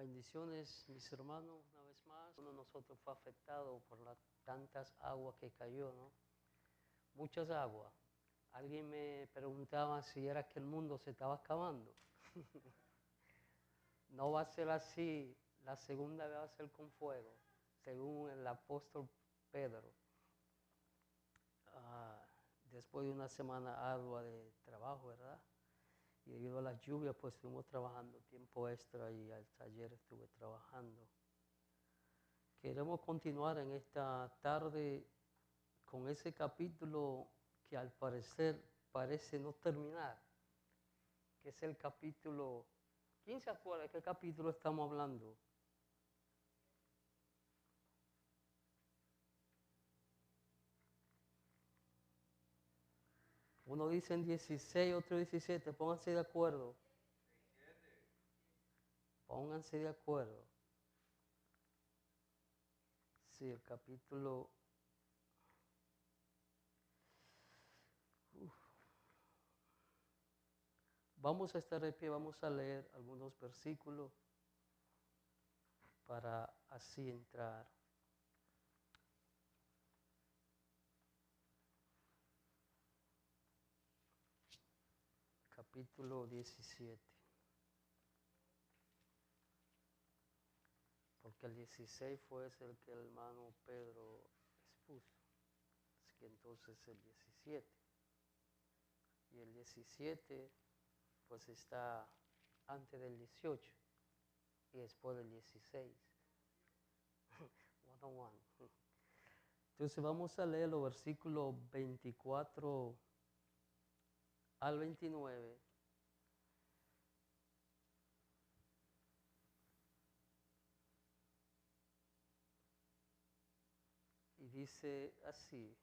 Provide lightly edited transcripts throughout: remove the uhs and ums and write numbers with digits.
Bendiciones, mis hermanos, una vez más. Uno de nosotros fue afectado por las tantas aguas que cayó, ¿no? Muchas aguas. Alguien me preguntaba si era que el mundo se estaba acabando. No va a ser así, la segunda vez va a ser con fuego, según el apóstol Pedro. Después de una semana ardua de trabajo, ¿verdad? Y debido a las lluvias, pues estuvimos trabajando tiempo extra y al taller estuve trabajando. Queremos continuar en esta tarde con ese capítulo que al parecer parece no terminar, que es el capítulo, ¿quién se acuerda de qué capítulo estamos hablando? Uno dice en 16, otro 17, pónganse de acuerdo. Pónganse de acuerdo. Sí, el capítulo... Vamos a estar de pie, vamos a leer algunos versículos para así entrar. Capítulo 17. Porque el 16 fue el que el hermano Pedro expuso. Así que entonces el 17. Y el 17 pues está antes del 18 y después del 16. 101. Entonces vamos a leer los versículos 24 al 29. Y dice así: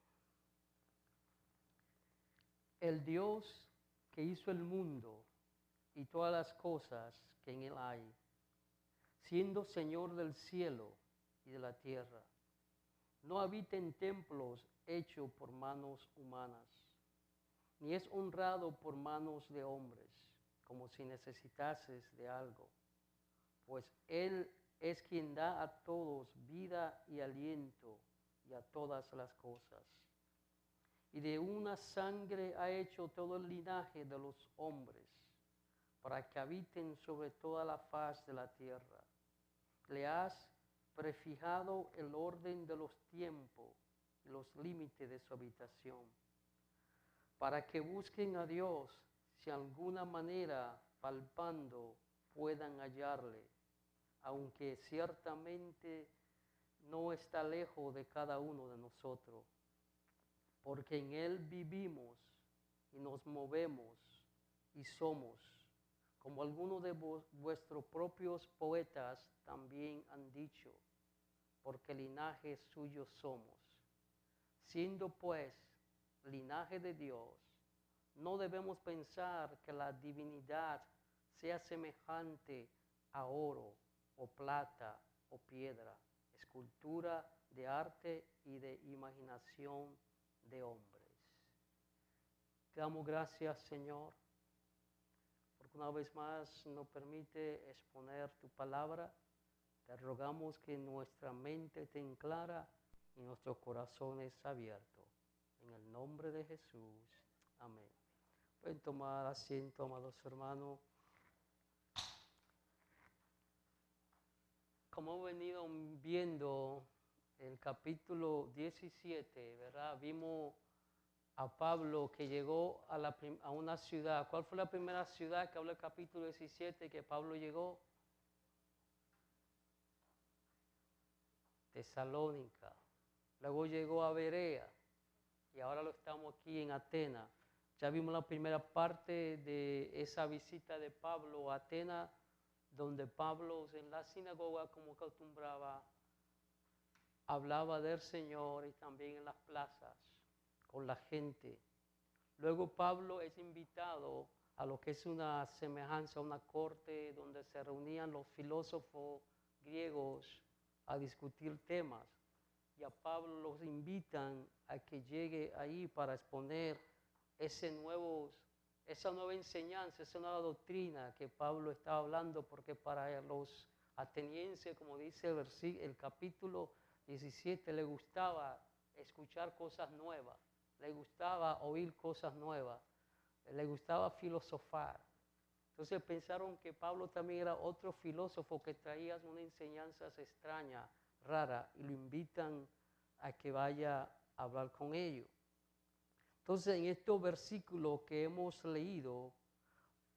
el Dios que hizo el mundo y todas las cosas que en él hay, siendo Señor del cielo y de la tierra, no habita en templos hechos por manos humanas, ni es honrado por manos de hombres, como si necesitases de algo, pues Él es quien da a todos vida y aliento y a todas las cosas. Y de una sangre ha hecho todo el linaje de los hombres, para que habiten sobre toda la faz de la tierra. Le has prefijado el orden de los tiempos y los límites de su habitación, para que busquen a Dios, si de alguna manera palpando puedan hallarle, aunque ciertamente no está lejos de cada uno de nosotros, porque en Él vivimos y nos movemos y somos, como algunos de vuestros propios poetas también han dicho, porque linaje suyo somos. Siendo pues linaje de Dios, no debemos pensar que la divinidad sea semejante a oro o plata o piedra, escultura de arte y de imaginación de hombres. Te damos gracias, Señor, porque una vez más nos permite exponer tu palabra. Te rogamos que nuestra mente esté clara y nuestro corazón es abierto. En el nombre de Jesús. Amén. Pueden tomar asiento, amados hermanos. Como hemos venido viendo el capítulo 17, ¿verdad? Vimos a Pablo que llegó a una ciudad. ¿Cuál fue la primera ciudad que habla el capítulo 17 que Pablo llegó? Tesalónica. Luego llegó a Berea y ahora lo estamos aquí en Atenas. Ya vimos la primera parte de esa visita de Pablo a Atenas, donde Pablo en la sinagoga, como acostumbraba, hablaba del Señor y también en las plazas con la gente. Luego Pablo es invitado a lo que es una semejanza, una corte donde se reunían los filósofos griegos a discutir temas. Y a Pablo los invitan a que llegue ahí para exponer esa nueva enseñanza, esa nueva doctrina que Pablo estaba hablando, porque para los atenienses, como dice el capítulo 17, le gustaba escuchar cosas nuevas, le gustaba oír cosas nuevas, le gustaba filosofar. Entonces pensaron que Pablo también era otro filósofo que traía una enseñanzas extraña, rara, y lo invitan a que vaya a hablar con ellos. Entonces en estos versículos que hemos leído,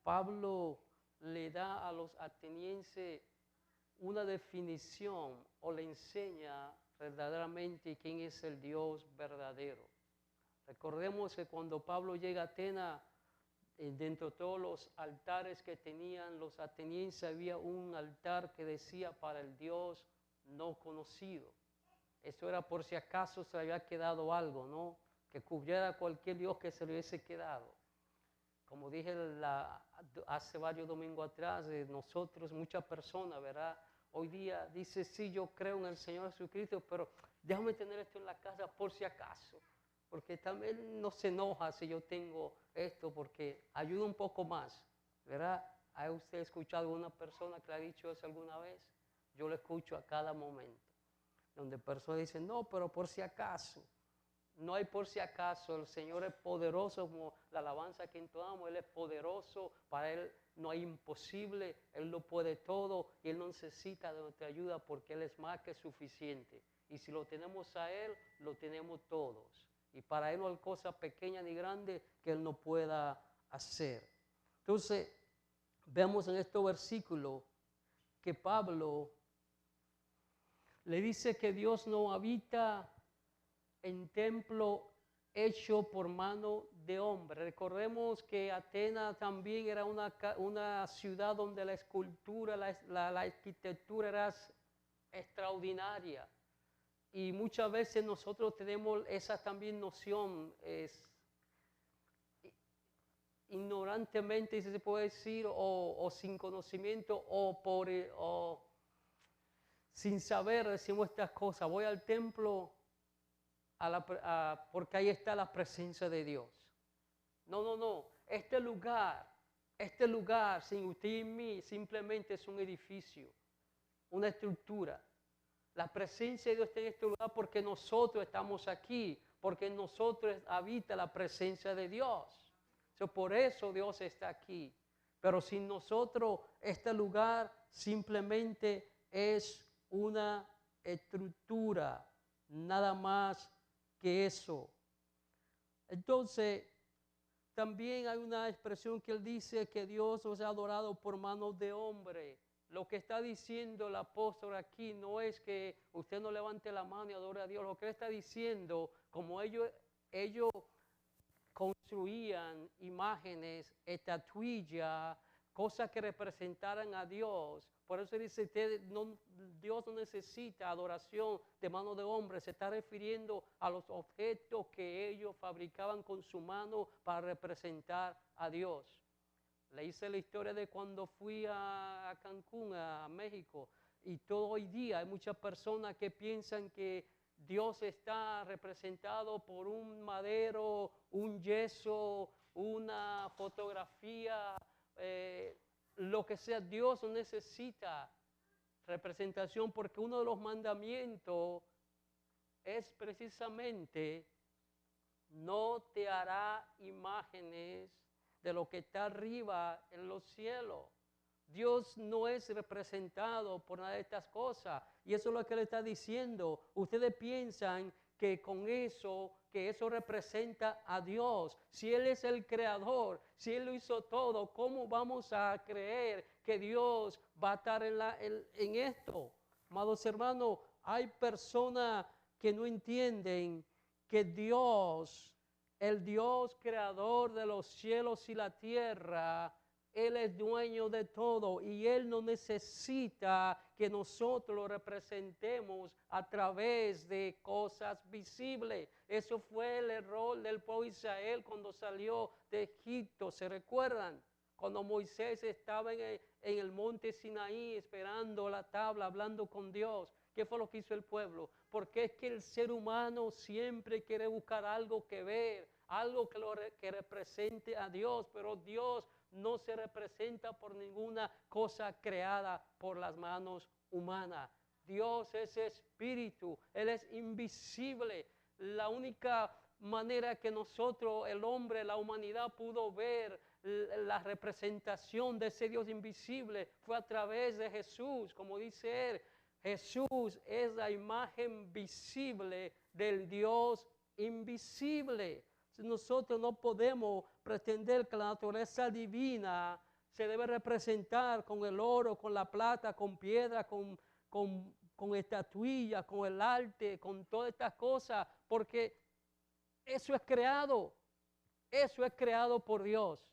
Pablo le da a los atenienses una definición o le enseña verdaderamente quién es el Dios verdadero. Recordemos que cuando Pablo llega a Atenas, dentro de todos los altares que tenían los atenienses había un altar que decía para el Dios no conocido. Eso era por si acaso se había quedado algo, ¿no? Que cubriera cualquier Dios que se le hubiese quedado. Como dije hace varios domingos atrás, nosotros, muchas personas, ¿verdad? Hoy día dice, sí, yo creo en el Señor Jesucristo, pero déjame tener esto en la casa por si acaso. Porque también no se enoja si yo tengo esto, porque ayuda un poco más, ¿verdad? ¿Ha usted escuchado a alguna persona que le ha dicho eso alguna vez? Yo lo escucho a cada momento, donde personas dicen, no, pero por si acaso. No hay por si acaso, el Señor es poderoso, como la alabanza que entonamos, Él es poderoso, para Él no hay imposible, Él lo puede todo y Él no necesita de nuestra ayuda porque Él es más que suficiente. Y si lo tenemos a Él, lo tenemos todos. Y para Él no hay cosa pequeña ni grande que Él no pueda hacer. Entonces, vemos en este versículo que Pablo le dice que Dios no habita en templo hecho por mano de hombre. Recordemos que Atenas también era una ciudad donde la escultura, la arquitectura era extraordinaria. Y muchas veces nosotros tenemos esa también noción, ignorantemente, si se puede decir, o sin conocimiento, o sin saber decimos estas cosas. Voy al templo porque ahí está la presencia de Dios. No. Este lugar, sin usted y mí, simplemente es un edificio, una estructura. La presencia de Dios está en este lugar porque nosotros estamos aquí, porque en nosotros habita la presencia de Dios. Por eso Dios está aquí. Pero sin nosotros, este lugar simplemente es una estructura, nada más que eso. Entonces, también hay una expresión que él dice que Dios os ha adorado por manos de hombre. Lo que está diciendo el apóstol aquí no es que usted no levante la mano y adore a Dios. Lo que él está diciendo, como ellos construían imágenes, estatuillas, cosas que representaran a Dios. Por eso dice, Dios no necesita adoración de mano de hombre. Se está refiriendo a los objetos que ellos fabricaban con su mano para representar a Dios. Le hice la historia de cuando fui a Cancún, a México, y todo hoy día hay muchas personas que piensan que Dios está representado por un madero, un yeso, una fotografía, lo que sea. Dios no necesita representación porque uno de los mandamientos es precisamente no te hará imágenes de lo que está arriba en los cielos. Dios no es representado por nada de estas cosas. Y eso es lo que le está diciendo. Ustedes piensan que con eso, que eso representa a Dios. Si Él es el creador, si Él lo hizo todo, ¿cómo vamos a creer que Dios va a estar en esto? Amados hermanos, hay personas que no entienden que Dios, el Dios creador de los cielos y la tierra, Él es dueño de todo y Él no necesita que nosotros lo representemos a través de cosas visibles. Eso fue el error del pueblo de Israel cuando salió de Egipto. ¿Se recuerdan? Cuando Moisés estaba en el monte Sinaí esperando la tabla, hablando con Dios. ¿Qué fue lo que hizo el pueblo? Porque es que el ser humano siempre quiere buscar algo que ver, algo que represente a Dios, pero Dios no se representa por ninguna cosa creada por las manos humanas. Dios es espíritu, Él es invisible. La única manera que nosotros, el hombre, la humanidad pudo ver la representación de ese Dios invisible fue a través de Jesús, como dice Él. Jesús es la imagen visible del Dios invisible. Nosotros no podemos pretender que la naturaleza divina se debe representar con el oro, con la plata, con piedra, con estatuillas, con el arte, con todas estas cosas, porque eso es creado por Dios.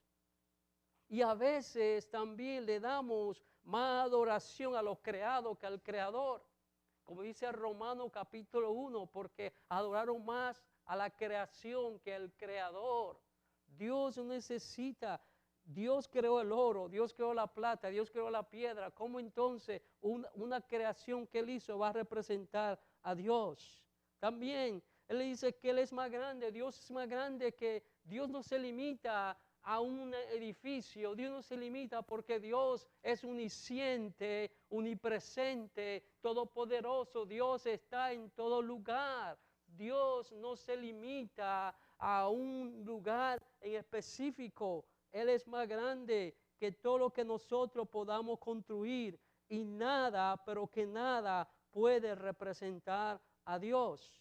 Y a veces también le damos más adoración a lo creado que al Creador. Como dice Romanos capítulo 1, porque adoraron más a la creación que al Creador. Dios necesita, Dios creó el oro, Dios creó la plata, Dios creó la piedra. ¿Cómo entonces una creación que Él hizo va a representar a Dios? También Él le dice que Él es más grande, Dios es más grande, que Dios no se limita a un edificio, Dios no se limita porque Dios es omnisciente, omnipresente, todopoderoso, Dios está en todo lugar. Dios no se limita a un lugar en específico, Él es más grande que todo lo que nosotros podamos construir y nada, pero que nada puede representar a Dios.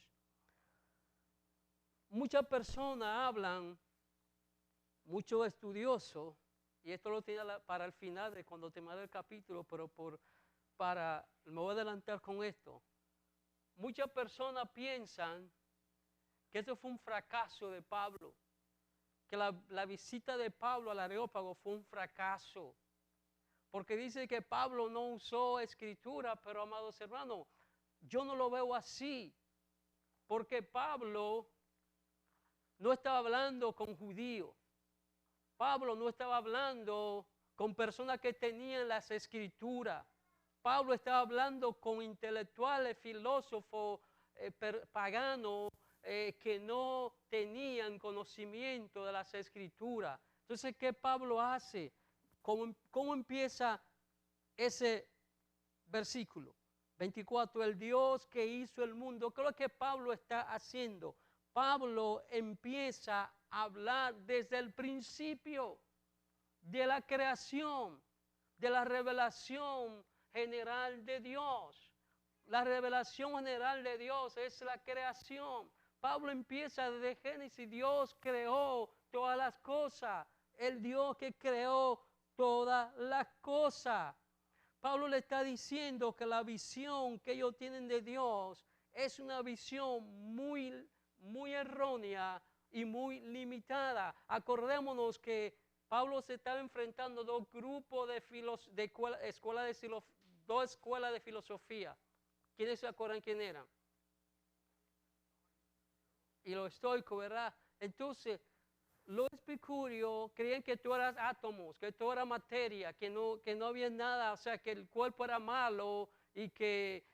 Muchas personas hablan, muchos estudiosos, y esto lo tiene para el final de cuando termine el capítulo, pero me voy a adelantar con esto. Muchas personas piensan que eso fue un fracaso de Pablo, que la visita de Pablo al Areópago fue un fracaso, porque dice que Pablo no usó escritura, pero amados hermanos, yo no lo veo así, porque Pablo no estaba hablando con judíos. Pablo no estaba hablando con personas que tenían las escrituras. Pablo estaba hablando con intelectuales, filósofos, paganos, que no tenían conocimiento de las escrituras. Entonces, ¿qué Pablo hace? ¿Cómo empieza ese versículo? 24, el Dios que hizo el mundo. ¿Qué es lo que Pablo está haciendo? Pablo empieza a hablar desde el principio de la creación, de la revelación general de Dios. La revelación general de Dios es la creación. Pablo empieza desde Génesis. Dios creó todas las cosas. El Dios que creó todas las cosas. Pablo le está diciendo que la visión que ellos tienen de Dios es una visión muy errónea y muy limitada. Acordémonos que Pablo se estaba enfrentando a dos grupos dos escuelas de filosofía. ¿Quiénes se acuerdan quién eran? Y los estoicos, ¿verdad? Entonces, los epicúreos creían que tú eras átomos, que tú eras materia, que no había nada, o sea, que el cuerpo era malo y que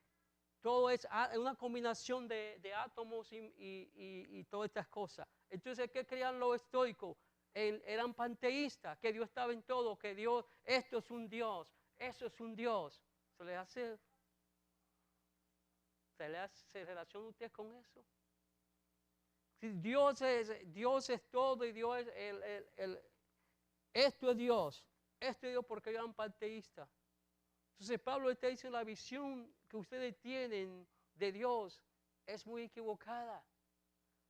todo es una combinación de átomos y todas estas cosas. Entonces, ¿qué creían los estoicos? Eran panteístas, que Dios estaba en todo, que Dios, esto es un Dios, eso es un Dios. ¿Se relaciona usted con eso? Si Dios es todo y Dios es esto es Dios porque eran panteístas. Entonces Pablo está diciendo la visión que ustedes tienen de Dios es muy equivocada.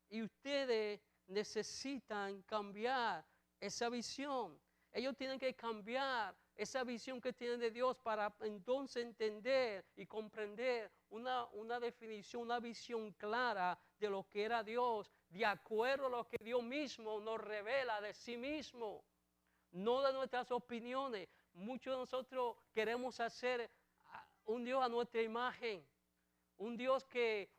Y ustedes necesitan cambiar esa visión. Ellos tienen que cambiar esa visión que tienen de Dios para entonces entender y comprender una definición, una visión clara de lo que era Dios, de acuerdo a lo que Dios mismo nos revela de sí mismo, no de nuestras opiniones. Muchos de nosotros queremos hacer un Dios a nuestra imagen, un Dios que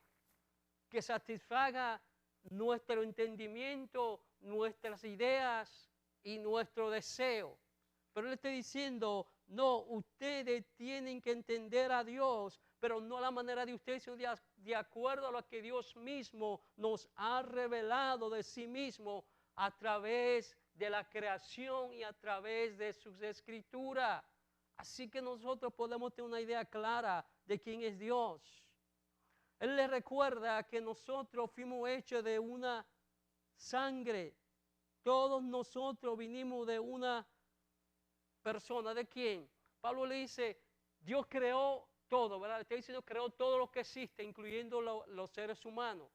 satisfaga nuestro entendimiento, nuestras ideas y nuestro deseo. Pero Él está diciendo, no, ustedes tienen que entender a Dios, pero no a la manera de ustedes, sino de acuerdo a lo que Dios mismo nos ha revelado de sí mismo a través de la creación y a través de sus escrituras. Así que nosotros podemos tener una idea clara de quién es Dios. Él le recuerda que nosotros fuimos hechos de una sangre. Todos nosotros vinimos de una persona. ¿De quién? Pablo le dice, Dios creó todo, ¿verdad? Le está diciendo, creó todo lo que existe, incluyendo los seres humanos.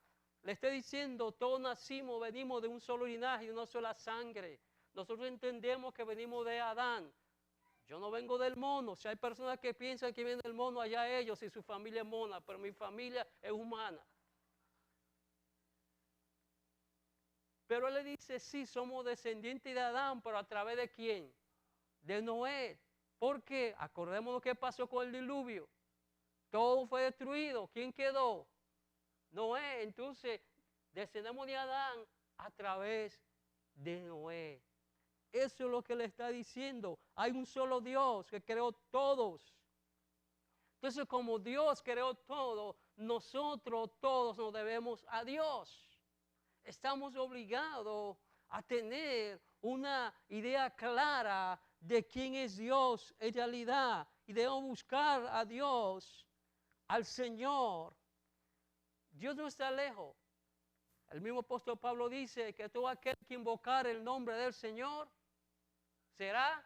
Le está diciendo, todos nacimos, venimos de un solo linaje, de una sola sangre. Nosotros entendemos que venimos de Adán. Yo no vengo del mono. Si hay personas que piensan que vienen del mono, allá ellos y su familia es mona, pero mi familia es humana. Pero él le dice, sí, somos descendientes de Adán, pero ¿a través de quién? De Noé. ¿Por qué? Acordémonos qué pasó con el diluvio. Todo fue destruido. ¿Quién quedó? Noé. Entonces, descendemos de Adán a través de Noé. Eso es lo que le está diciendo. Hay un solo Dios que creó todos. Entonces, como Dios creó todo, nosotros todos nos debemos a Dios. Estamos obligados a tener una idea clara de quién es Dios en realidad. Y debemos buscar a Dios, al Señor. Dios no está lejos. El mismo apóstol Pablo dice que todo aquel que invocar el nombre del Señor será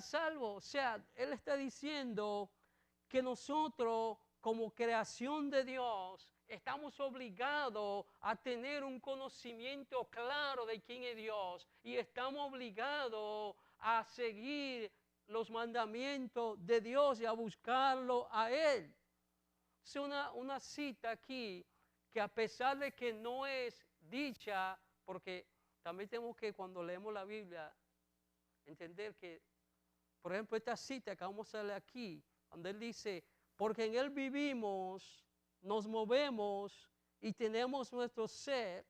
salvo. O sea, Él está diciendo que nosotros como creación de Dios estamos obligados a tener un conocimiento claro de quién es Dios y estamos obligados a seguir los mandamientos de Dios y a buscarlo a Él. Es una cita aquí que a pesar de que no es dicha, porque también tenemos que cuando leemos la Biblia entender que, por ejemplo, esta cita que vamos a leer aquí, donde Él dice, porque en Él vivimos, nos movemos y tenemos nuestro ser,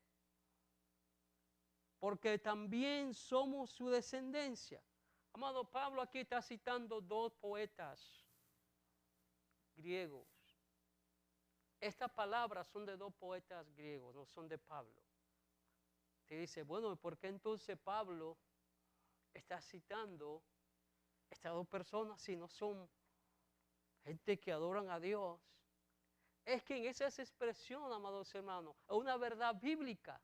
porque también somos su descendencia. Amado, Pablo aquí está citando dos poetas griegos. Estas palabras son de dos poetas griegos, no son de Pablo. Te dice, bueno, ¿por qué entonces Pablo está citando estas dos personas si no son gente que adoran a Dios? Es que en esas expresiones, amados hermanos, es una verdad bíblica.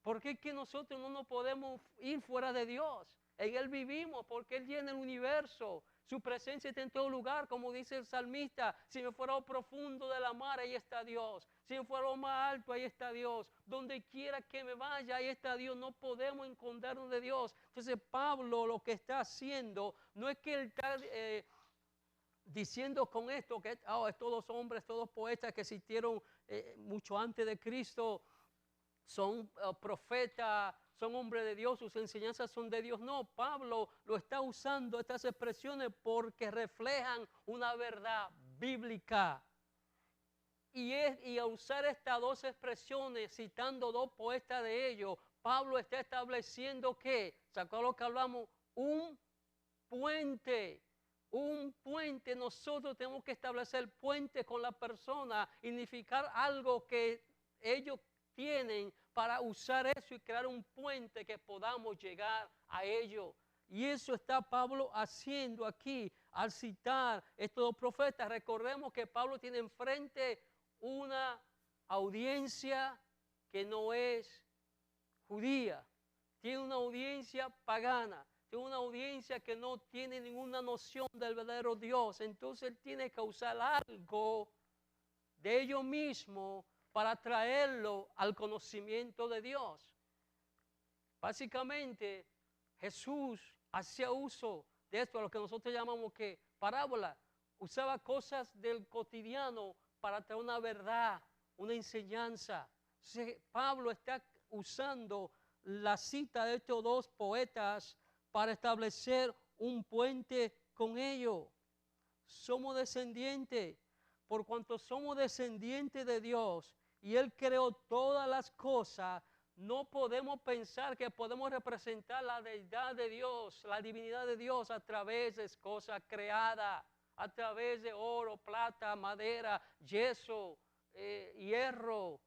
Porque es que nosotros no nos podemos ir fuera de Dios. En Él vivimos, porque Él llena el universo. Su presencia está en todo lugar, como dice el salmista. Si me fuera a lo profundo de la mar, ahí está Dios. Si me fuera a lo más alto, ahí está Dios. Donde quiera que me vaya, ahí está Dios. No podemos escondernos de Dios. Entonces Pablo lo que está haciendo, no es que Él está diciendo con esto que todos hombres, todos poetas que existieron mucho antes de Cristo, son profetas, son hombres de Dios, sus enseñanzas son de Dios. No, Pablo lo está usando estas expresiones porque reflejan una verdad bíblica. Y al usar estas dos expresiones, citando dos poetas de ellos, Pablo está estableciendo que, ¿sacó lo que hablamos? Un puente. Un puente. Nosotros tenemos que establecer puente con la persona, significar algo que ellos tienen para usar eso y crear un puente que podamos llegar a ello. Y eso está Pablo haciendo aquí al citar estos dos profetas. Recordemos que Pablo tiene enfrente una audiencia que no es judía, tiene una audiencia pagana, tiene una audiencia que no tiene ninguna noción del verdadero Dios. Entonces él tiene que usar algo de ellos mismos para traerlo al conocimiento de Dios. Básicamente, Jesús hacía uso de esto, a lo que nosotros llamamos que parábola. Usaba cosas del cotidiano para traer una verdad, una enseñanza. Entonces, Pablo está usando la cita de estos dos poetas para establecer un puente con ellos. Somos descendientes. Por cuanto somos descendientes de Dios y Él creó todas las cosas, no podemos pensar que podemos representar la deidad de Dios, la divinidad de Dios a través de cosas creadas, a través de oro, plata, madera, yeso, hierro,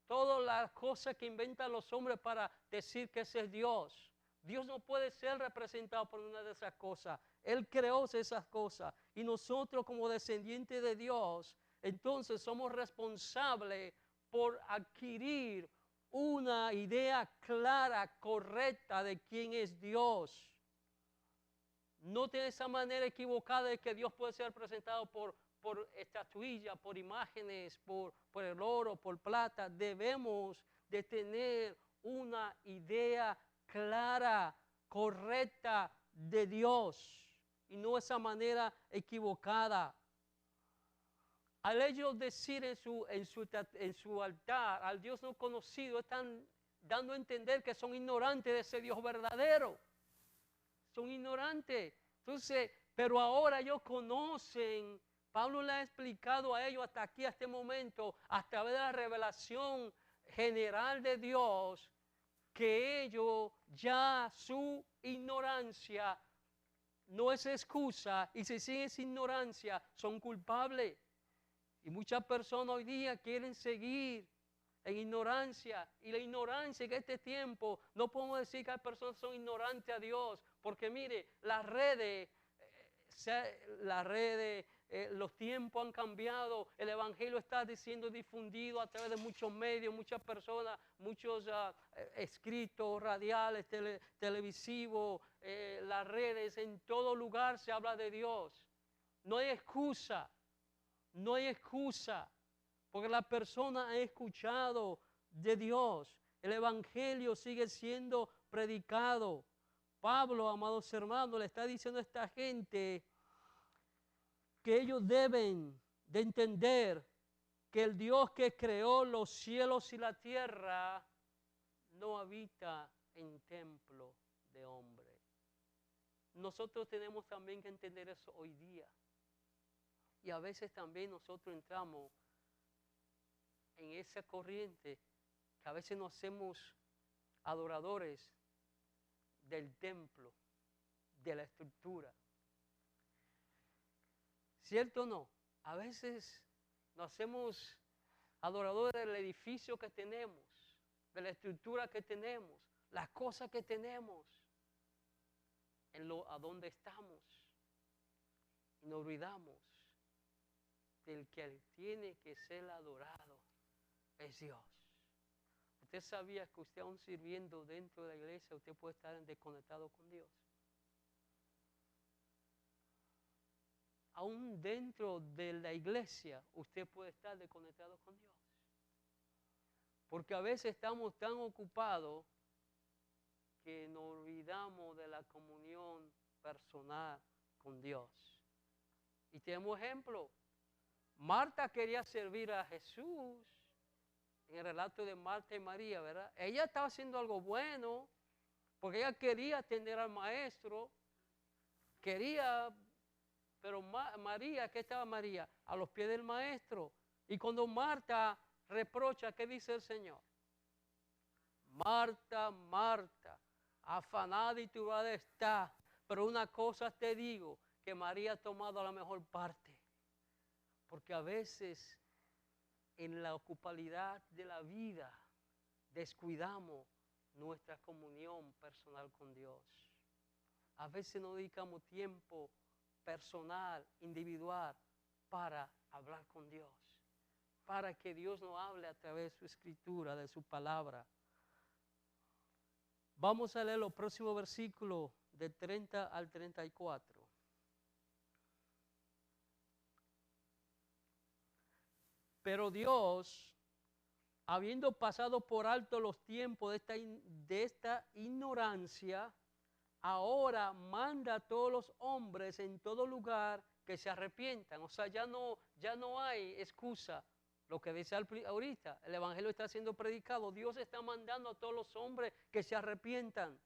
todas las cosas que inventan los hombres para decir que ese es Dios. Dios no puede ser representado por una de esas cosas. Él creó esas cosas. Y nosotros como descendientes de Dios, entonces somos responsables por adquirir una idea clara, correcta de quién es Dios. No de esa manera equivocada de que Dios puede ser presentado por estatuillas, por imágenes, por el oro, por plata. Debemos de tener una idea clara, correcta de Dios y no esa manera equivocada. Al ellos decir en su altar al Dios no conocido, están dando a entender que son ignorantes de ese Dios verdadero. Son ignorantes. Entonces, pero ahora ellos conocen. Pablo le ha explicado a ellos hasta aquí, a este momento, a través de la revelación general de Dios, que ellos ya su ignorancia no es excusa y si siguen esa ignorancia son culpables. Y muchas personas hoy día quieren seguir en ignorancia. Y la ignorancia en este tiempo, no podemos decir que hay personas que son ignorantes a Dios. Porque mire, las redes, los tiempos han cambiado. El evangelio está siendo difundido a través de muchos medios, muchas personas, muchos escritos, radiales, televisivos, las redes. En todo lugar se habla de Dios. No hay excusa. No hay excusa, porque la persona ha escuchado de Dios. El evangelio sigue siendo predicado. Pablo, amados hermanos, le está diciendo a esta gente que ellos deben de entender que el Dios que creó los cielos y la tierra no habita en templo de hombre. Nosotros tenemos también que entender eso hoy día. Y a veces también nosotros entramos en esa corriente que a veces nos hacemos adoradores del templo, de la estructura. ¿Cierto o no? A veces nos hacemos adoradores del edificio que tenemos, de la estructura que tenemos, las cosas que tenemos, a donde estamos. Y nos olvidamos del que tiene que ser adorado es Dios. Usted sabía que usted aún sirviendo dentro de la iglesia, usted puede estar desconectado con Dios. Aún dentro de la iglesia, usted puede estar desconectado con Dios. Porque a veces estamos tan ocupados que nos olvidamos de la comunión personal con Dios. Y tenemos ejemplo. Marta quería servir a Jesús, en el relato de Marta y María, ¿verdad? Ella estaba haciendo algo bueno, porque ella quería atender al maestro, pero María, ¿qué estaba María? A los pies del maestro. Y cuando Marta reprocha, ¿qué dice el Señor? Marta, Marta, afanada y turbada está, pero una cosa te digo, que María ha tomado la mejor parte. Porque a veces en la ocupabilidad de la vida descuidamos nuestra comunión personal con Dios. A veces no dedicamos tiempo personal, individual, para hablar con Dios. Para que Dios nos hable a través de su escritura, de su palabra. Vamos a leer los próximos versículos de 30 al 34. Pero Dios, habiendo pasado por alto los tiempos de esta ignorancia, ahora manda a todos los hombres en todo lugar que se arrepientan. O sea, ya no hay excusa. Lo que dice ahorita, el evangelio está siendo predicado. Dios está mandando a todos los hombres que se arrepientan.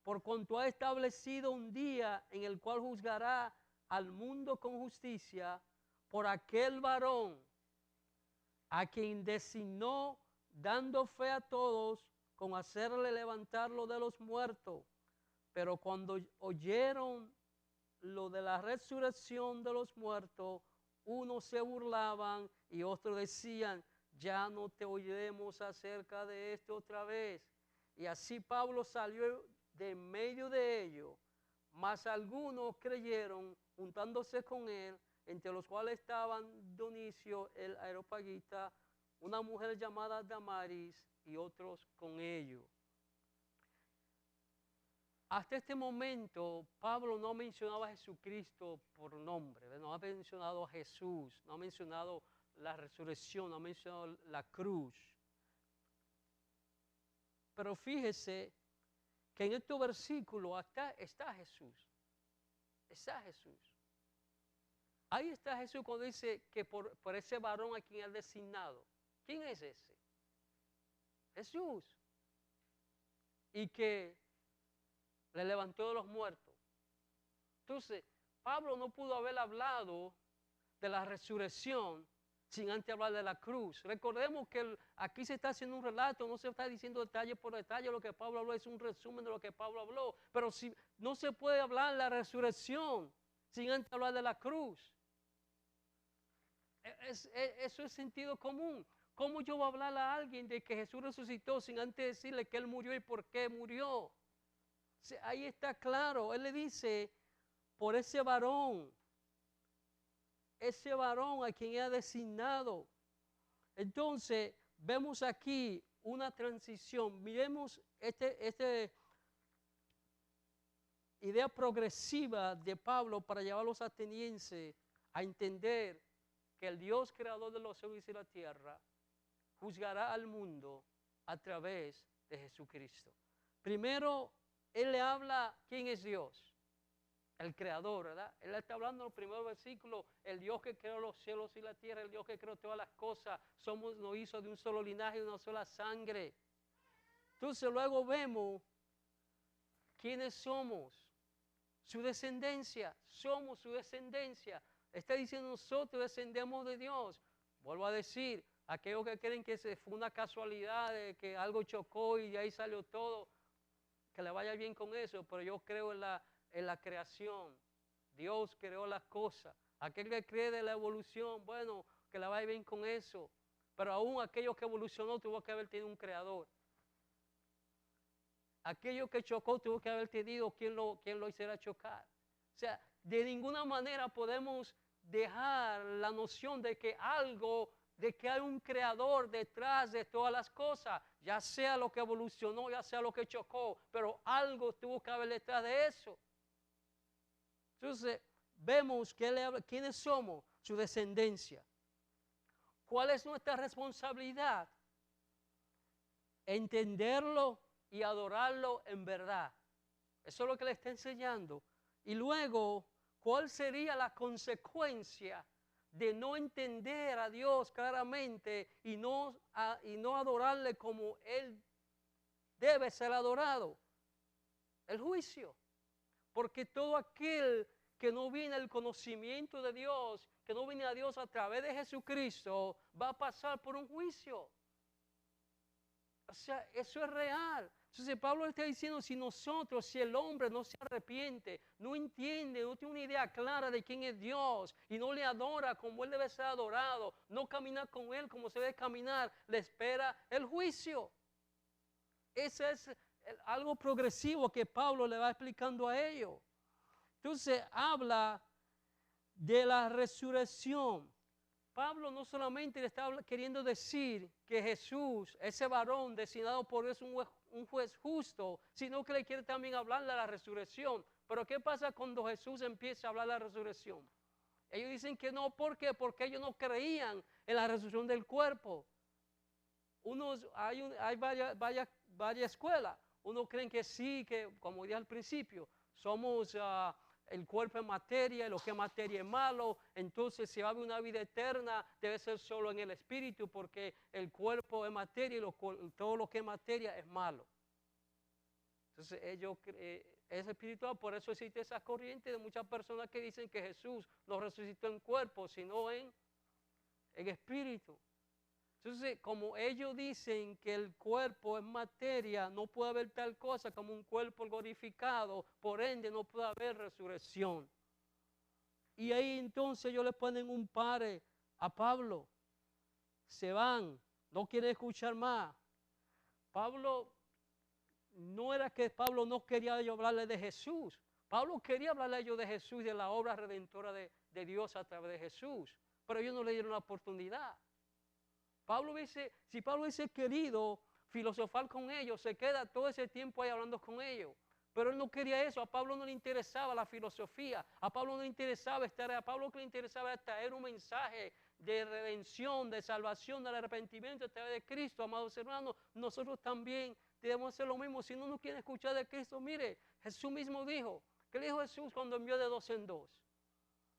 Por cuanto ha establecido un día en el cual juzgará al mundo con justicia por aquel varón a quien designó, dando fe a todos con hacerle levantarlo de los muertos. Pero cuando oyeron lo de la resurrección de los muertos, unos se burlaban y otros decían, ya no te oiremos acerca de esto otra vez. Y así Pablo salió de medio de ellos, mas algunos creyeron, juntándose con él, entre los cuales estaban Dionisio, el areopagita, una mujer llamada Damaris y otros con ellos. Hasta este momento, Pablo no mencionaba a Jesucristo por nombre, no ha mencionado a Jesús, no ha mencionado la resurrección, no ha mencionado la cruz. Pero fíjese que en estos versículos está Jesús. Está Jesús. Ahí está Jesús cuando dice que por ese varón a quien ha designado. ¿Quién es ese? Jesús. Y que le levantó de los muertos. Entonces, Pablo no pudo haber hablado de la resurrección sin antes hablar de la cruz. Recordemos que aquí se está haciendo un relato, no se está diciendo detalle por detalle, lo que Pablo habló es un resumen de lo que Pablo habló, pero si, no se puede hablar de la resurrección sin antes hablar de la cruz. Eso es sentido común. ¿Cómo yo voy a hablar a alguien de que Jesús resucitó sin antes decirle que Él murió y por qué murió? Ahí está claro, Él le dice, por ese varón a quien ha designado. Entonces, vemos aquí una transición. Miremos esta idea progresiva de Pablo para llevar a los atenienses a entender que el Dios creador de los cielos y la tierra juzgará al mundo a través de Jesucristo. Primero, Él le habla quién es Dios. El creador, ¿verdad? Él está hablando en el primer versículo, el Dios que creó los cielos y la tierra, el Dios que creó todas las cosas, nos hizo de un solo linaje, de una sola sangre. Entonces luego vemos quiénes somos, su descendencia, somos su descendencia. Está diciendo nosotros descendemos de Dios. Vuelvo a decir, aquellos que creen que fue una casualidad, de que algo chocó y de ahí salió todo, que le vaya bien con eso, pero yo creo en la creación. Dios creó las cosas. Aquel que cree de la evolución, bueno, que le vaya bien con eso. Pero aún aquello que evolucionó tuvo que haber tenido un creador. Aquello que chocó tuvo que haber tenido quien lo hiciera chocar. O sea, de ninguna manera podemos dejar la noción de que hay un creador detrás de todas las cosas, ya sea lo que evolucionó, ya sea lo que chocó, pero algo tuvo que haber detrás de eso. Entonces, vemos que Él habla, ¿quiénes somos? Su descendencia. ¿Cuál es nuestra responsabilidad? Entenderlo y adorarlo en verdad. Eso es lo que le está enseñando. Y luego, ¿cuál sería la consecuencia de no entender a Dios claramente y no adorarle como Él debe ser adorado? El juicio. Porque todo aquel que no viene al conocimiento de Dios, que no viene a Dios a través de Jesucristo, va a pasar por un juicio. O sea, eso es real. Entonces Pablo está diciendo, si el hombre no se arrepiente, no entiende, no tiene una idea clara de quién es Dios y no le adora como Él debe ser adorado, no camina con Él como se debe caminar, le espera el juicio. Ese es algo progresivo que Pablo le va explicando a ellos. Entonces habla de la resurrección. Pablo no solamente le está queriendo decir que Jesús, ese varón designado por Dios, es un juez justo, sino que le quiere también hablar de la resurrección. Pero ¿qué pasa cuando Jesús empieza a hablar de la resurrección? Ellos dicen que no, ¿por qué? Porque ellos no creían en la resurrección del cuerpo. Hay varias escuelas. Unos creen que sí, que como dije al principio, somos el cuerpo es materia y lo que es materia es malo. Entonces si va a haber una vida eterna debe ser solo en el espíritu porque el cuerpo es materia y todo lo que es materia es malo. Entonces es espiritual, por eso existe esa corriente de muchas personas que dicen que Jesús no resucitó en cuerpo, sino en espíritu. Entonces, como ellos dicen que el cuerpo es materia, no puede haber tal cosa como un cuerpo glorificado, por ende no puede haber resurrección. Y ahí entonces ellos le ponen un pare a Pablo. Se van no quieren escuchar más. Pablo, no era que Pablo no quería hablarle de Jesús. Pablo quería hablarle a ellos de Jesús y de la obra redentora de Dios a través de Jesús, pero ellos no le dieron la oportunidad. Si Pablo hubiese querido filosofar con ellos, se queda todo ese tiempo ahí hablando con ellos. Pero él no quería eso, a Pablo no le interesaba la filosofía, a Pablo no le interesaba estar, a Pablo lo que le interesaba era traer un mensaje de redención, de salvación, del arrepentimiento a través de Cristo. Amados hermanos, nosotros también debemos hacer lo mismo. Si no nos quieren escuchar de Cristo, mire, Jesús mismo dijo, ¿qué dijo Jesús cuando envió de 2 en 2?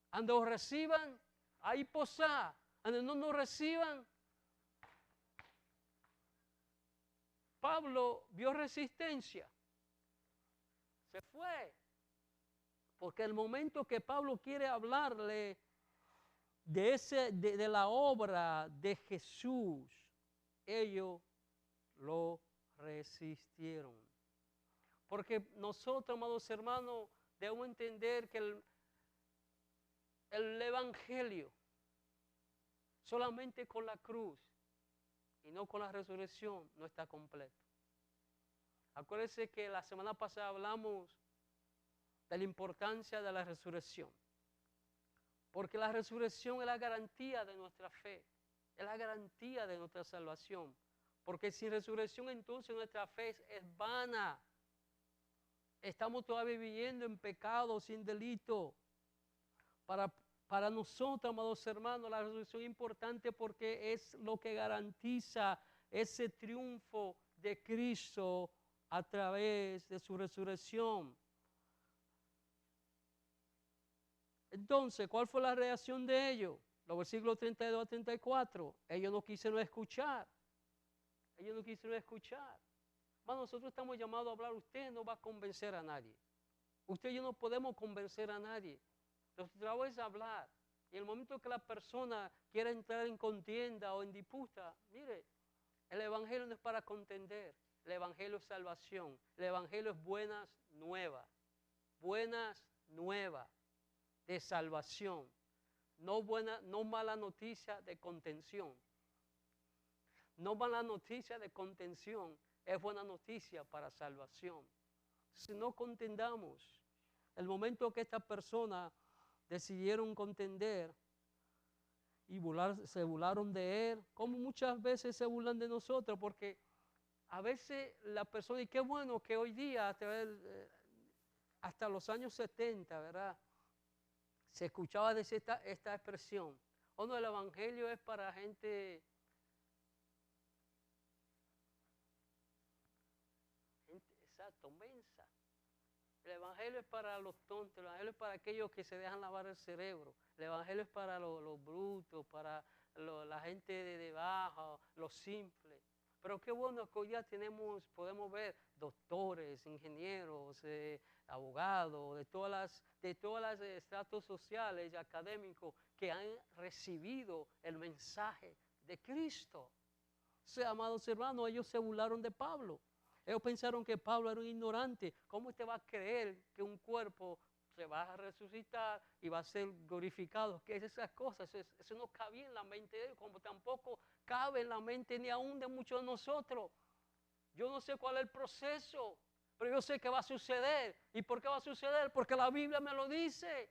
Ando os reciban, ahí posá, ando no nos reciban. Pablo vio resistencia, se fue, porque el momento que Pablo quiere hablarle de la obra de Jesús, ellos lo resistieron. Porque nosotros, amados hermanos, debemos entender que el Evangelio, solamente con la cruz y no con la resurrección, no está completo. Acuérdense que la semana pasada hablamos de la importancia de la resurrección. Porque la resurrección es la garantía de nuestra fe, es la garantía de nuestra salvación. Porque sin resurrección entonces nuestra fe es vana. Estamos todavía viviendo en pecado, sin delito. Para nosotros, amados hermanos, la resurrección es importante porque es lo que garantiza ese triunfo de Cristo a través de su resurrección. Entonces, ¿cuál fue la reacción de ellos? Los versículos 32 a 34. Ellos no quisieron escuchar. Ellos no quisieron escuchar. Bueno, nosotros estamos llamados a hablar. Usted no va a convencer a nadie. Usted y yo no podemos convencer a nadie. Nuestro trabajo es hablar. Y en el momento que la persona quiera entrar en contienda o en disputa, mire, el Evangelio no es para contender. El Evangelio es salvación. El Evangelio es buenas nuevas. Buenas nuevas de salvación. No mala noticia de contención. No mala noticia de contención. Es buena noticia para salvación. Si no contendamos, el momento que estas personas decidieron contender y se burlaron de él, como muchas veces se burlan de nosotros, porque a veces la persona, y qué bueno que hoy día, hasta los años 70, ¿verdad?, se escuchaba decir esta expresión: oh no, el Evangelio es para gente exacto, mensa. El Evangelio es para los tontos, el Evangelio es para aquellos que se dejan lavar el cerebro, el Evangelio es para los brutos, para la gente de debajo, los simples. Pero qué bueno que hoy día podemos ver doctores, ingenieros, abogados, de todas las estratos sociales y académicos que han recibido el mensaje de Cristo. O sea, amados hermanos, ellos se burlaron de Pablo. Ellos pensaron que Pablo era un ignorante. ¿Cómo usted va a creer que un cuerpo se va a resucitar y va a ser glorificado? ¿Qué es esas cosas? Eso no cabía en la mente de ellos, como tampoco cabe en la mente ni aún de muchos de nosotros. Yo no sé cuál es el proceso, pero yo sé que va a suceder. ¿Y por qué va a suceder? Porque la Biblia me lo dice.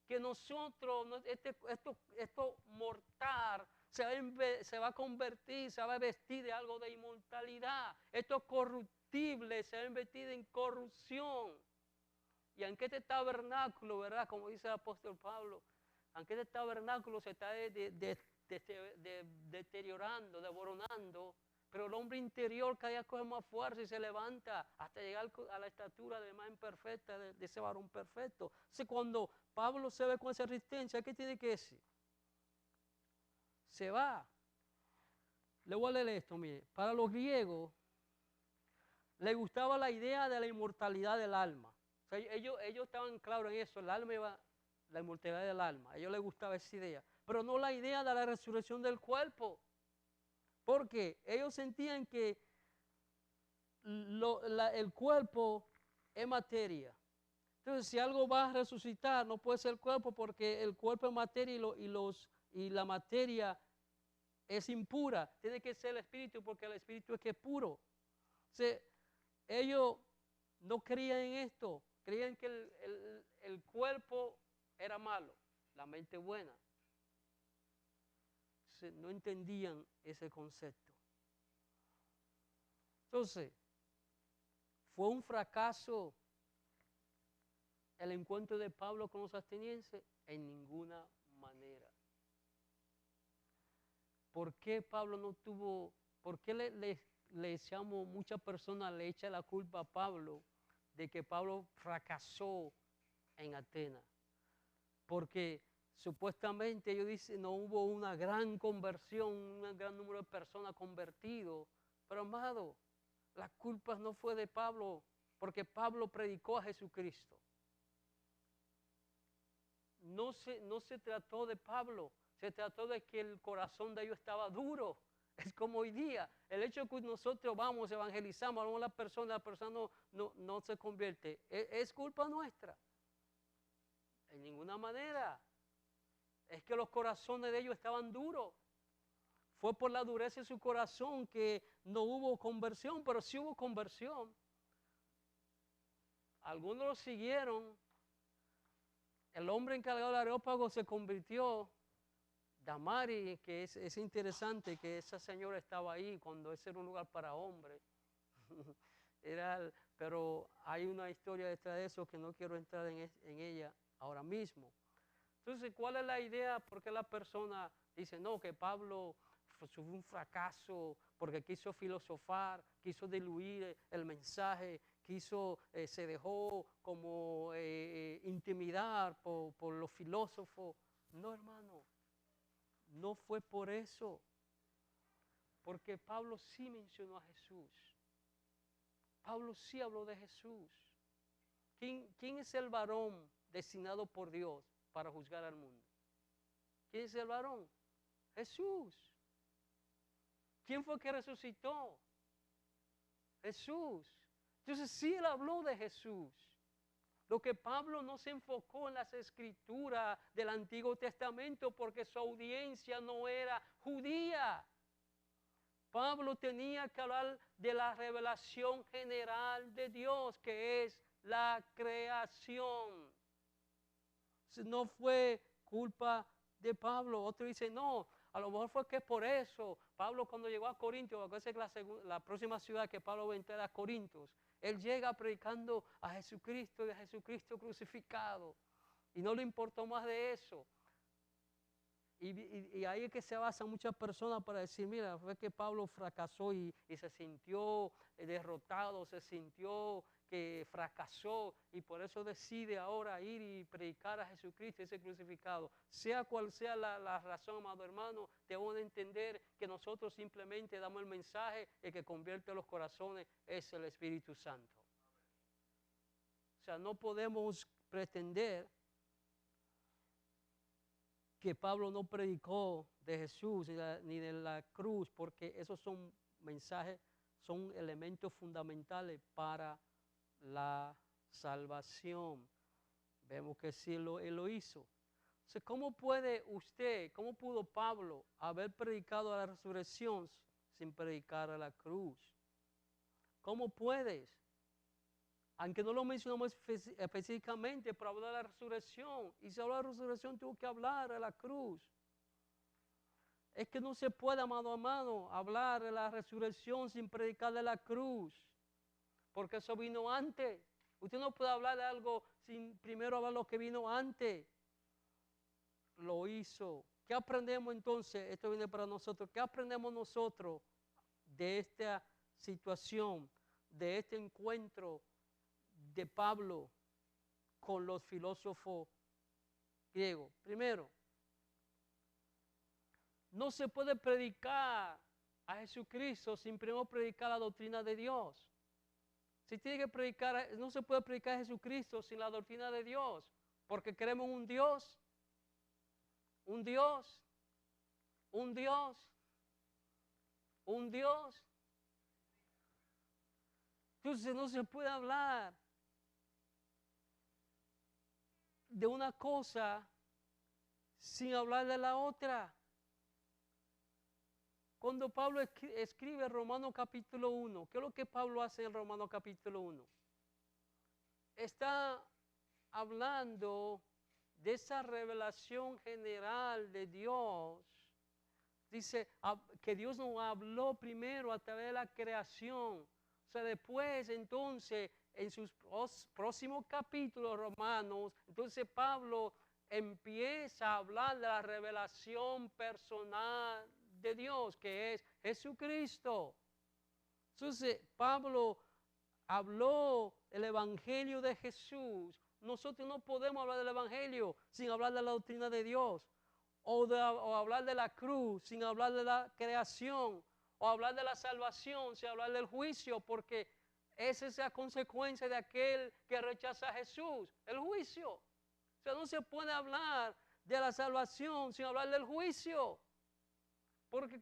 Que nosotros, esto mortal, se va a convertir, se va a vestir de algo de inmortalidad. Esto corruptible se va a convertir en corrupción. Y aunque este tabernáculo, ¿verdad?, como dice el apóstol Pablo, aunque este tabernáculo se está deteriorando, desboronando, pero el hombre interior cada día coge más fuerza y se levanta hasta llegar a la estatura de más imperfecta, de ese varón perfecto. Entonces, cuando Pablo se ve con esa resistencia, ¿qué tiene que decir? Se va. Le voy a leer esto, mire. Para los griegos, les gustaba la idea de la inmortalidad del alma. O sea, ellos estaban claros en eso, la inmortalidad del alma. A ellos les gustaba esa idea. Pero no la idea de la resurrección del cuerpo. Porque ellos sentían que el cuerpo es materia. Entonces, si algo va a resucitar, no puede ser el cuerpo, porque el cuerpo es materia y la materia es impura. Tiene que ser el espíritu porque el espíritu es que es puro. O sea, ellos no creían en esto. Creían que el cuerpo era malo, la mente buena. Entonces, no entendían ese concepto. Entonces, fue un fracaso el encuentro de Pablo con los atenienses en ninguna manera. ¿Por qué Pablo no tuvo, por qué le echamos, muchas personas le echan la culpa a Pablo de que Pablo fracasó en Atenas? Porque supuestamente ellos dicen no hubo una gran conversión, un gran número de personas convertidos. Pero amado, la culpa no fue de Pablo, porque Pablo predicó a Jesucristo. No se trató de Pablo, se trató de que el corazón de ellos estaba duro. Es como hoy día, el hecho de que nosotros vamos, evangelizamos, hablamos a la persona no se convierte. ¿Es culpa nuestra? En ninguna manera. Es que los corazones de ellos estaban duros. Fue por la dureza de su corazón que no hubo conversión, pero sí hubo conversión. Algunos lo siguieron. El hombre encargado del Areópago se convirtió. Damari, que es interesante que esa señora estaba ahí cuando ese era un lugar para hombres. Pero hay una historia detrás de eso que no quiero entrar en ella ahora mismo. Entonces, ¿cuál es la idea? ¿Por qué la persona dice, no, que Pablo fue un fracaso porque quiso filosofar, quiso diluir el mensaje, se dejó como intimidar por los filósofos? No, hermano, no fue por eso. Porque Pablo sí mencionó a Jesús. Pablo sí habló de Jesús. ¿Quién es el varón destinado por Dios para juzgar al mundo? ¿Quién es el varón? Jesús. ¿Quién fue que resucitó? Jesús. Entonces sí él habló de Jesús. Lo que Pablo no se enfocó en las escrituras del Antiguo Testamento porque su audiencia no era judía. Pablo tenía que hablar de la revelación general de Dios, que es la creación. No fue culpa de Pablo. Otro dice, no, a lo mejor fue que por eso Pablo cuando llegó a Corinto, porque es la próxima ciudad que Pablo va a entrar a Corintios, él llega predicando a Jesucristo y a Jesucristo crucificado. Y no le importó más de eso. Y ahí es que se basan muchas personas para decir, mira, fue que Pablo fracasó y se sintió derrotado, se sintió que fracasó y por eso decide ahora ir y predicar a Jesucristo y ese crucificado. Sea cual sea la razón, amado hermano, debemos de entender que nosotros simplemente damos el mensaje y que convierte los corazones es el Espíritu Santo. O sea, no podemos pretender que Pablo no predicó de Jesús ni de la cruz, porque esos son mensajes, son elementos fundamentales para la salvación. Vemos que sí él lo hizo. Entonces, ¿cómo pudo Pablo haber predicado a la resurrección sin predicar a la cruz? ¿Cómo puedes? Aunque no lo mencionamos específicamente, pero hablar de la resurrección. Y si habla de la resurrección, tuvo que hablar de la cruz. Es que no se puede, amado hermano, hablar de la resurrección sin predicar de la cruz. Porque eso vino antes. Usted no puede hablar de algo sin primero hablar de lo que vino antes. Lo hizo. ¿Qué aprendemos entonces? Esto viene para nosotros. ¿Qué aprendemos nosotros de esta situación, de este encuentro de Pablo con los filósofos griegos? Primero, no se puede predicar a Jesucristo sin primero predicar la doctrina de Dios. Si tiene que predicar, no se puede predicar a Jesucristo sin la doctrina de Dios, porque creemos en un Dios. Entonces no se puede hablar de una cosa sin hablar de la otra. Cuando Pablo escribe Romanos capítulo 1, ¿qué es lo que Pablo hace en Romanos capítulo 1? Está hablando de esa revelación general de Dios. Dice que Dios nos habló primero a través de la creación. O sea, después, entonces, en sus próximos capítulos romanos, entonces Pablo empieza a hablar de la revelación personal de Dios, que es Jesucristo. Entonces, Pablo habló del Evangelio de Jesús. Nosotros no podemos hablar del Evangelio sin hablar de la doctrina de Dios, o hablar de la cruz sin hablar de la creación, o hablar de la salvación sin hablar del juicio, porque esa es la consecuencia de aquel que rechaza a Jesús, el juicio. O sea, no se puede hablar de la salvación sin hablar del juicio. Porque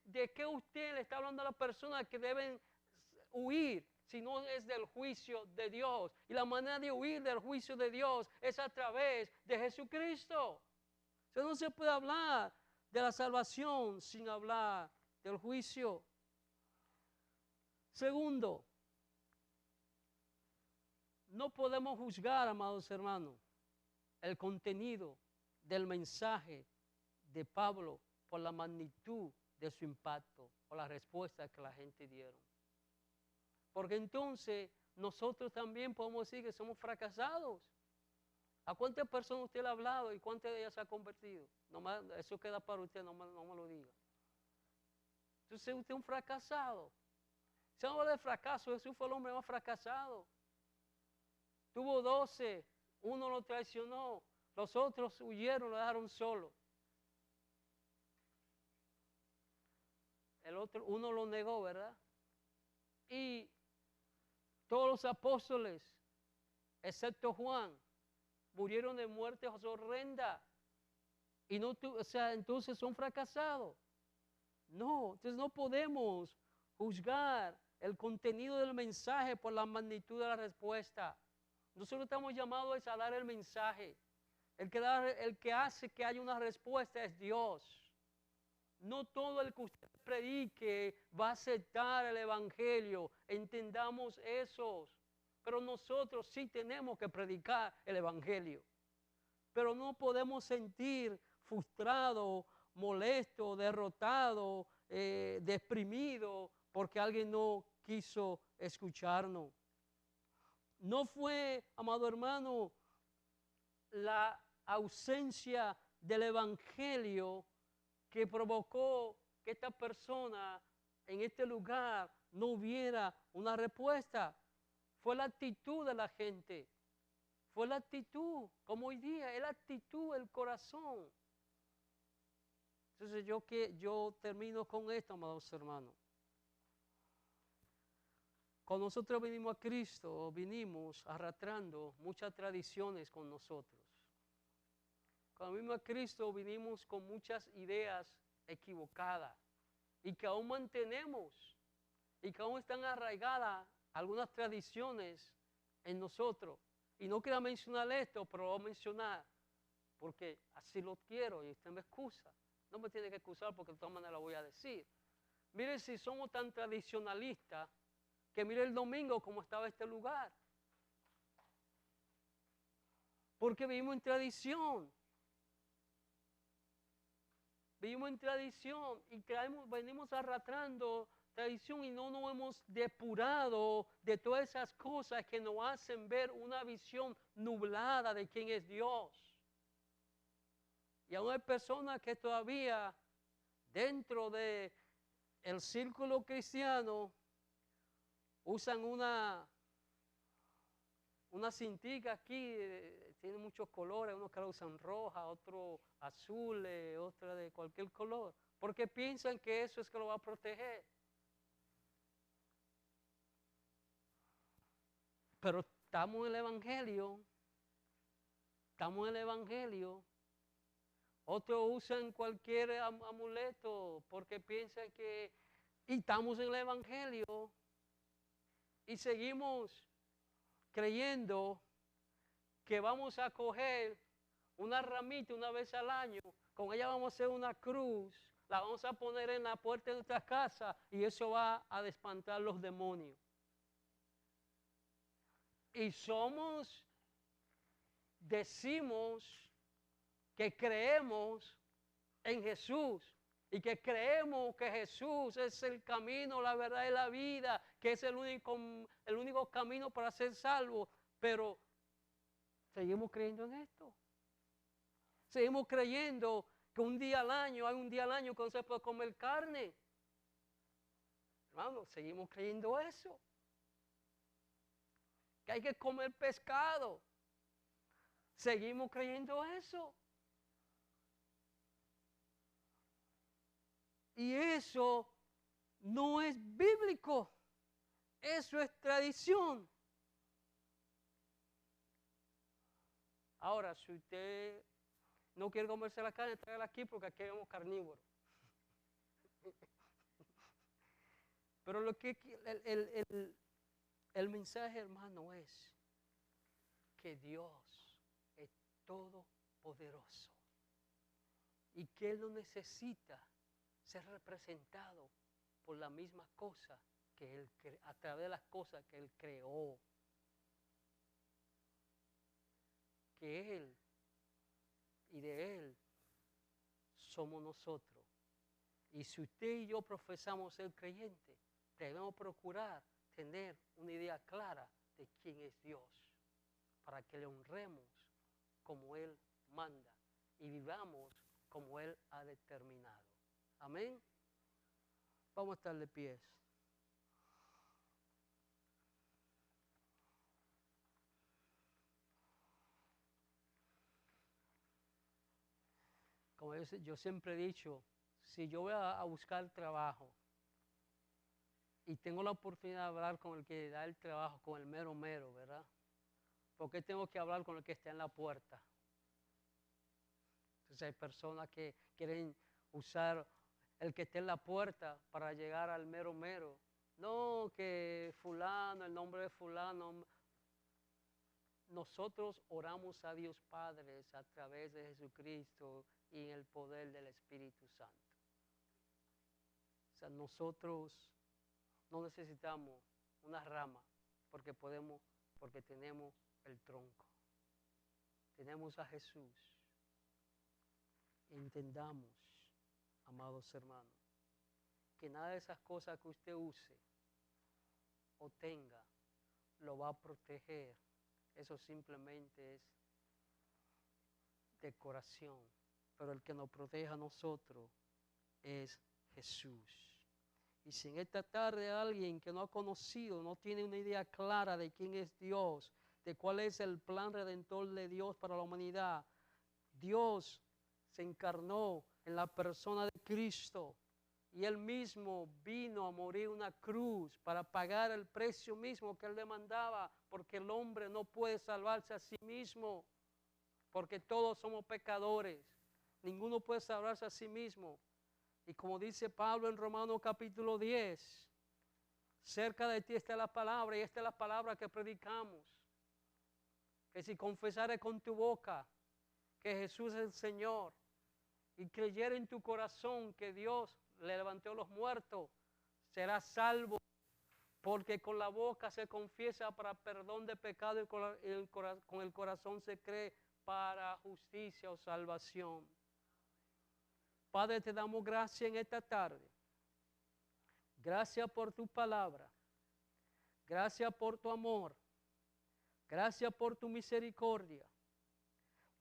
¿de qué usted le está hablando a las personas que deben huir si no es del juicio de Dios? Y la manera de huir del juicio de Dios es a través de Jesucristo. O sea, no se puede hablar de la salvación sin hablar del juicio. Segundo, no podemos juzgar, amados hermanos, el contenido del mensaje de Pablo por la magnitud de su impacto o la respuesta que la gente dieron. Porque entonces nosotros también podemos decir que somos fracasados. ¿A cuántas personas usted le ha hablado y cuántas de ellas se ha convertido? Nomás, eso queda para usted, no me lo diga. Entonces usted es un fracasado. Si habla de fracaso, Jesús fue el hombre más fracasado. Tuvo 12, uno lo traicionó, los otros huyeron, lo dejaron solo. El otro, uno lo negó, ¿verdad? Y todos los apóstoles, excepto Juan, murieron de muerte horrenda. Y no, o sea, entonces son fracasados. No, entonces no podemos juzgar el contenido del mensaje por la magnitud de la respuesta. Nosotros estamos llamados a dar el mensaje. El que hace que haya una respuesta es Dios. No todo el que usted predique va a aceptar el Evangelio. Entendamos eso. Pero nosotros sí tenemos que predicar el Evangelio. Pero no podemos sentir frustrado, molesto, derrotado, deprimido porque alguien no quiso escucharnos. No fue, amado hermano, la ausencia del Evangelio que provocó que esta persona en este lugar no hubiera una respuesta. Fue la actitud de la gente. Fue la actitud, como hoy día, es la actitud, el corazón. Entonces yo termino con esto, amados hermanos. Cuando nosotros vinimos a Cristo, vinimos arrastrando muchas tradiciones con nosotros. Cuando vinimos a Cristo, vinimos con muchas ideas equivocadas y que aún mantenemos y que aún están arraigadas algunas tradiciones en nosotros. Y no quiero mencionar esto, pero lo voy a mencionar porque así lo quiero y usted me excusa. No me tiene que excusar porque de todas maneras lo voy a decir. Mire, si somos tan tradicionalistas, que mire el domingo cómo estaba este lugar. Porque vivimos en tradición. Vivimos en tradición y venimos arrastrando tradición y no nos hemos depurado de todas esas cosas que nos hacen ver una visión nublada de quién es Dios. Y aún hay personas que todavía dentro del círculo cristiano usan una cintica aquí, tiene muchos colores, unos que la usan roja, otros azules, otra de cualquier color, porque piensan que eso es que lo va a proteger. Pero estamos en el Evangelio, Otros usan cualquier amuleto porque piensan que, y estamos en el Evangelio, y seguimos creyendo que vamos a coger una ramita una vez al año, con ella vamos a hacer una cruz, la vamos a poner en la puerta de nuestra casa y eso va a espantar los demonios. Y decimos que creemos en Jesús y que creemos que Jesús es el camino, la verdad y la vida, que es el único camino para ser salvo, pero seguimos creyendo en esto. Seguimos creyendo que hay un día al año que no se puede comer carne. Hermano, seguimos creyendo eso. Que hay que comer pescado. Seguimos creyendo eso. Y eso no es bíblico. Eso es tradición. Ahora, si usted no quiere comerse la carne, tráigala aquí porque aquí somos carnívoros. Pero lo que el mensaje, hermano, es que Dios es todopoderoso y que Él no necesita ser representado por la misma cosa que Él a través de las cosas que Él creó. Que Él y de Él somos nosotros. Y si usted y yo profesamos ser creyentes, debemos procurar tener una idea clara de quién es Dios, para que le honremos como Él manda y vivamos como Él ha determinado. Amén. Vamos a estar de pies. Como yo siempre he dicho, si yo voy a buscar trabajo y tengo la oportunidad de hablar con el que da el trabajo, con el mero mero, ¿verdad? ¿Por qué tengo que hablar con el que está en la puerta? Entonces hay personas que quieren usar el que está en la puerta para llegar al mero mero. No, que fulano, el nombre de fulano. Nosotros oramos a Dios Padre a través de Jesucristo y en el poder del Espíritu Santo. O sea, nosotros no necesitamos una rama porque tenemos el tronco. Tenemos a Jesús. Entendamos, amados hermanos, que nada de esas cosas que usted use o tenga lo va a proteger. Eso simplemente es decoración. Pero el que nos protege a nosotros es Jesús. Y si en esta tarde alguien que no ha conocido, no tiene una idea clara de quién es Dios, de cuál es el plan redentor de Dios para la humanidad, Dios se encarnó en la persona de Cristo y Él mismo vino a morir en una cruz para pagar el precio mismo que Él demandaba, porque el hombre no puede salvarse a sí mismo, porque todos somos pecadores, ninguno puede salvarse a sí mismo. Y como dice Pablo en Romanos capítulo 10, cerca de ti está la palabra y esta es la palabra que predicamos, que si confesares con tu boca que Jesús es el Señor y creyeres en tu corazón que Dios le levantó a los muertos, serás salvo, porque con la boca se confiesa para perdón de pecado y con el corazón se cree para justicia o salvación. Padre, te damos gracias en esta tarde. Gracias por tu palabra. Gracias por tu amor. Gracias por tu misericordia.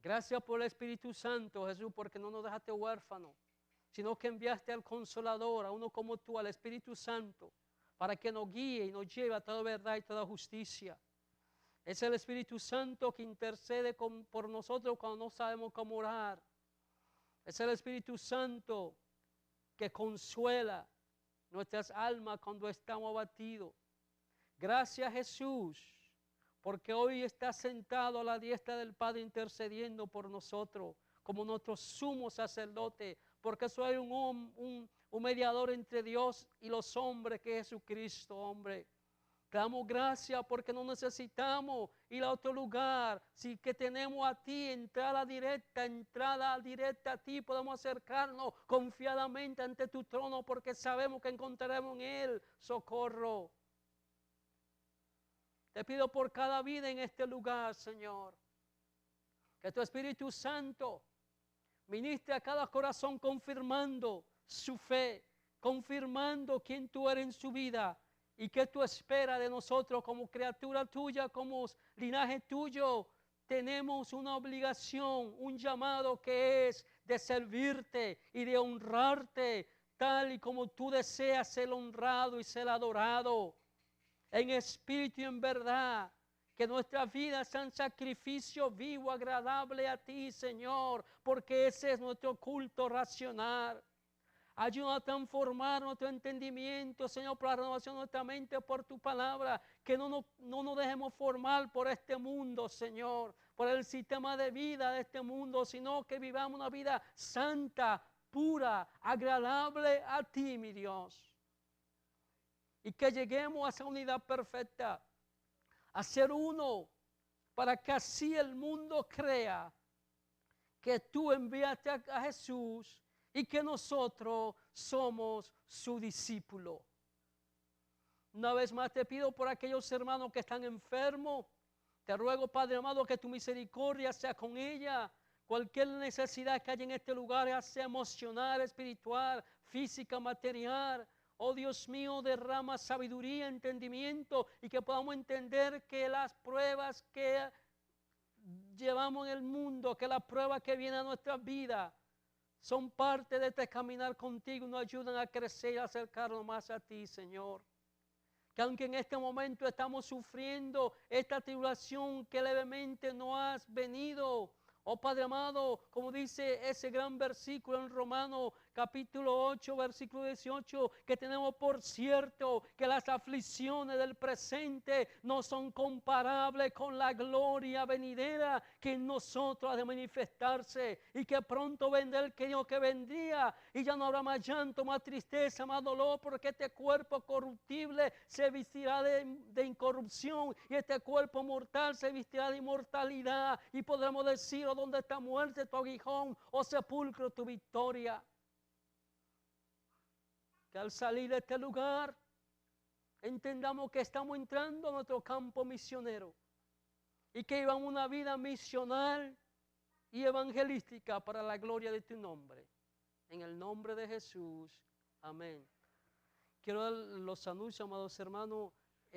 Gracias por el Espíritu Santo, Jesús, porque no nos dejaste huérfanos, sino que enviaste al Consolador, a uno como tú, al Espíritu Santo, para que nos guíe y nos lleve a toda verdad y toda justicia. Es el Espíritu Santo que intercede por nosotros cuando no sabemos cómo orar. Es el Espíritu Santo que consuela nuestras almas cuando estamos abatidos. Gracias, Jesús, porque hoy está sentado a la diestra del Padre intercediendo por nosotros como nuestro sumo sacerdote, porque soy un mediador entre Dios y los hombres, que es Jesucristo, hombre. Te damos gracias porque no necesitamos ir a otro lugar. Si que tenemos a ti, entrada directa a ti, podemos acercarnos confiadamente ante tu trono porque sabemos que encontraremos en él socorro. Te pido por cada vida en este lugar, Señor, que tu Espíritu Santo ministre a cada corazón confirmando su fe, confirmando quién tú eres en su vida y qué tú esperas de nosotros como criatura tuya, como linaje tuyo. Tenemos una obligación, un llamado que es de servirte y de honrarte tal y como tú deseas ser honrado y ser adorado en espíritu y en verdad. Que nuestras vidas sean sacrificio vivo, agradable a ti, Señor, porque ese es nuestro culto racional. Ayúdanos a transformar nuestro entendimiento, Señor, por la renovación de nuestra mente, por tu palabra. Que no nos dejemos formar por este mundo, Señor, por el sistema de vida de este mundo, sino que vivamos una vida santa, pura, agradable a ti, mi Dios. Y que lleguemos a esa unidad perfecta, a ser uno, para que así el mundo crea que tú enviaste a Jesús y que nosotros somos su discípulo. Una vez más te pido por aquellos hermanos que están enfermos. Te ruego, Padre amado, que tu misericordia sea con ella. Cualquier necesidad que haya en este lugar, ya sea emocional, espiritual, física, material. Oh Dios mío, derrama sabiduría, entendimiento y que podamos entender que las pruebas que llevamos en el mundo, que las pruebas que vienen a nuestras vidas son parte de este caminar contigo y nos ayudan a crecer y a acercarnos más a ti, Señor. Que aunque en este momento estamos sufriendo esta tribulación que levemente no has venido, oh Padre amado, como dice ese gran versículo en Romanos capítulo 8, versículo 18, que tenemos por cierto que las aflicciones del presente no son comparables con la gloria venidera que en nosotros ha de manifestarse y que pronto vendrá el que dijo que vendría y ya no habrá más llanto, más tristeza, más dolor, porque este cuerpo corruptible se vestirá de incorrupción y este cuerpo mortal se vestirá de inmortalidad y podremos decir, oh, ¿dónde está muerte tu aguijón, oh sepulcro tu victoria? Que al salir de este lugar entendamos que estamos entrando a nuestro campo misionero y que llevamos una vida misional y evangelística para la gloria de tu nombre. En el nombre de Jesús. Amén. Quiero dar los anuncios, amados hermanos.